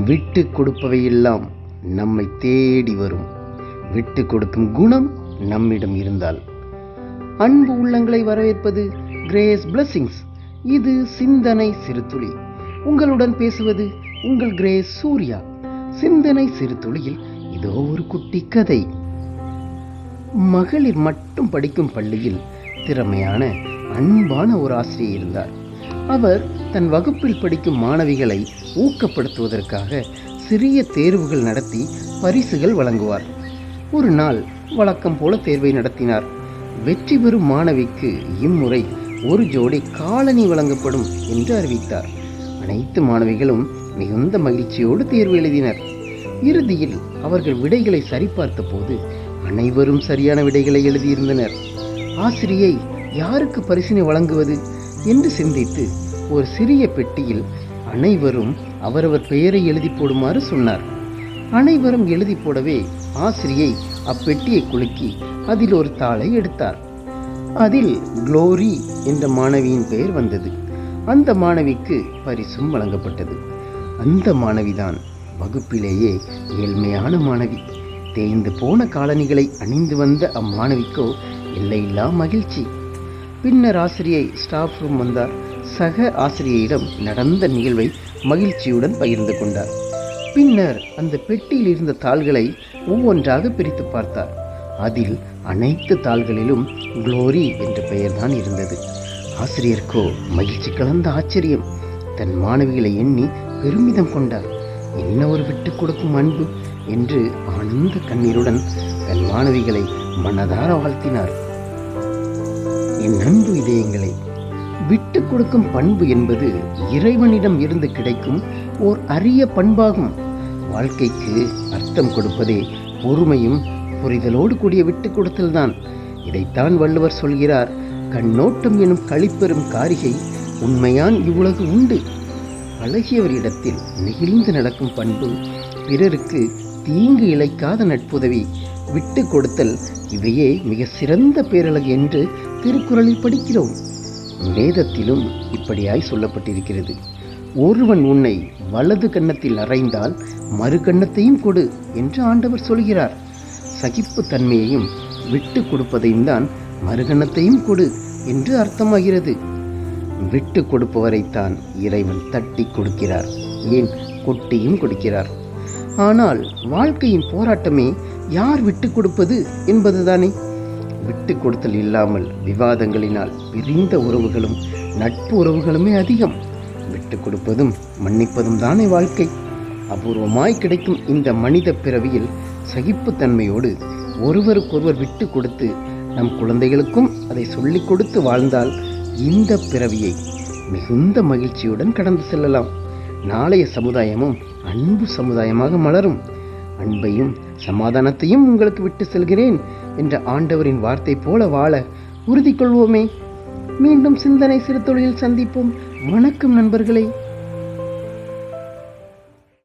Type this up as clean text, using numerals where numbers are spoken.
விட்டு கொடுப்பவையெல்லாம் நம்மை தேடி வரும். விட்டு கொடுக்கும் குணம் நம்மிடம் இருந்தால். அன்பு உள்ளங்களை வரவேற்பது கிரேஸ் பிளெஸிங்ஸ். இது சிந்தனை சிறுதுளி. உங்களுடன் பேசுவது உங்கள் கிரேஸ் சூர்யா. சிந்தனை சிறுதுளியில் இதோ ஒரு குட்டி கதை. மகளிர் மட்டும் படிக்கும் பள்ளியில் திறமையான அன்பான ஒரு ஆசிரியர் இருந்தார். அவர் தன் வகுப்பில் படிக்கும் மாணவிகளை ஊக்கப்படுத்துவதற்காக சிறிய தேர்வுகள் நடத்தி பரிசுகள் வழங்குவார். ஒரு நாள் வழக்கம் போல தேர்வை நடத்தினார். வெற்றி பெறும் மாணவிக்கு இம்முறை ஒரு ஜோடி காலணி வழங்கப்படும் என்று அறிவித்தார். அனைத்து மாணவிகளும் மிகுந்த மகிழ்ச்சியோடு தேர்வு எழுதினர். இறுதியில் அவர்கள் விடைகளை சரிபார்த்த போது அனைவரும் சரியான விடைகளை எழுதியிருந்தனர். ஆசிரியை யாருக்கு பரிசினை வழங்குவது என்று சிந்தித்து ஒரு சிறிய பெட்டியில் அனைவரும் அவரவர் பெயரை எழுதி போடுமாறு சொன்னார். அனைவரும் எழுதி போடவே ஆசிரியை அப்பெட்டியை குலுக்கி அதில் ஒரு தாளை எடுத்தார். அதில் குளோரி என்ற மாணவியின் பெயர் வந்தது. அந்த மாணவிக்கு பரிசும் வழங்கப்பட்டது. அந்த மாணவிதான் வகுப்பிலேயே ஏழ்மையான மாணவி. தேய்ந்து போன காலணிகளை அணிந்து வந்த அம்மாணவிக்கோ எல்லையில்லா மகிழ்ச்சி. பின்னர் ஆசிரியை ஸ்டாஃப் ரூம் வந்தார். சக ஆசிரியரிடம் நடந்த நிகழ்வை மகிழ்ச்சியுடன் பகிர்ந்து கொண்டார். பின்னர் அந்த பெட்டியில் இருந்த தாள்களை ஒவ்வொன்றாக பிரித்து பார்த்தார். அதில் அனைத்து தாள்களிலும் குளோரி என்ற பெயர்தான் இருந்தது. ஆசிரியருக்கோ மகிழ்ச்சி கலந்த ஆச்சரியம். தன் மாணவிகளை எண்ணி பெருமிதம் கொண்டார். என்ன ஒரு விட்டு கொடுக்கும் அன்பு என்று ஆனந்த கண்ணீருடன் தன் மாணவிகளை மனதார வாழ்த்தினார். என் அன்பு இதயங்களை, விட்டு கொடுக்கும் பண்பு என்பது இறைவனிடம் இருந்து கிடைக்கும் ஓர் அரிய பண்பாகும். வாழ்க்கைக்கு அர்த்தம் கொடுப்பதே பொறுமையும் புரிதலோடு கூடிய விட்டு கொடுத்தல்தான். இதைத்தான் வள்ளுவர் சொல்கிறார், கண்ணோட்டம் எனும் களிப்பெறும் காரிகை உண்மையான் இவ்வுலகு உண்டு. பழகியவரிடத்தில் நெகிழ்ந்து நடக்கும் பண்பு, பிறருக்கு தீங்கு இழைக்காத நட்புதவி, விட்டு கொடுத்தல், இவையே மிக சிறந்த பேரழகு என்று திருக்குறளில் படிக்கிறோம். வேதத்திலும் இப்படியாய் சொல்லப்பட்டிருக்கிறது. ஒருவன் உன்னை வலது கன்னத்தில் அறைந்தால் மறு கன்னத்தையும் கொடு என்று ஆண்டவர் சொல்கிறார். சகிப்பு தன்மையையும் விட்டு கொடுப்பதையும் தான் மறுகன்னத்தையும் கொடு என்று அர்த்தமாகிறது. விட்டு கொடுப்பவரைத்தான் இறைவன் தட்டி கொடுக்கிறார், ஏன் கொட்டியும் கொடுக்கிறார். ஆனால் வாழ்க்கையின் போராட்டமே யார் விட்டு கொடுப்பது என்பதுதானே. விட்டு கொடுத்தல் இல்லாமல் விவாதங்களினால் பிரிந்த உறவுகளும் நட்பு உறவுகளுமே அதிகம். விட்டு கொடுப்பதும் மன்னிப்பதும் தானே வாழ்க்கை. அபூர்வமாய் கிடைக்கும் இந்த மனித பிறவியில் சகிப்புத்தன்மையோடு ஒருவருக்கொருவர் விட்டு கொடுத்து நம் குழந்தைகளுக்கும் அதை சொல்லிக் கொடுத்து வாழ்ந்தால் இந்த பிறவியை மிகுந்த மகிழ்ச்சியுடன் கடந்து செல்லலாம். நாளைய சமுதாயமும் அன்பு சமுதாயமாக மலரும். அன்பையும் சமாதானத்தையும் உங்களுக்கு விட்டு செல்கிறேன் என்ற ஆண்டவரின் வார்த்தை போல வாழ உறுதி கொள்வோமே. மீண்டும் சிந்தனை சிறுதுளியில் சந்திப்போம். வணக்கம் நண்பர்களே.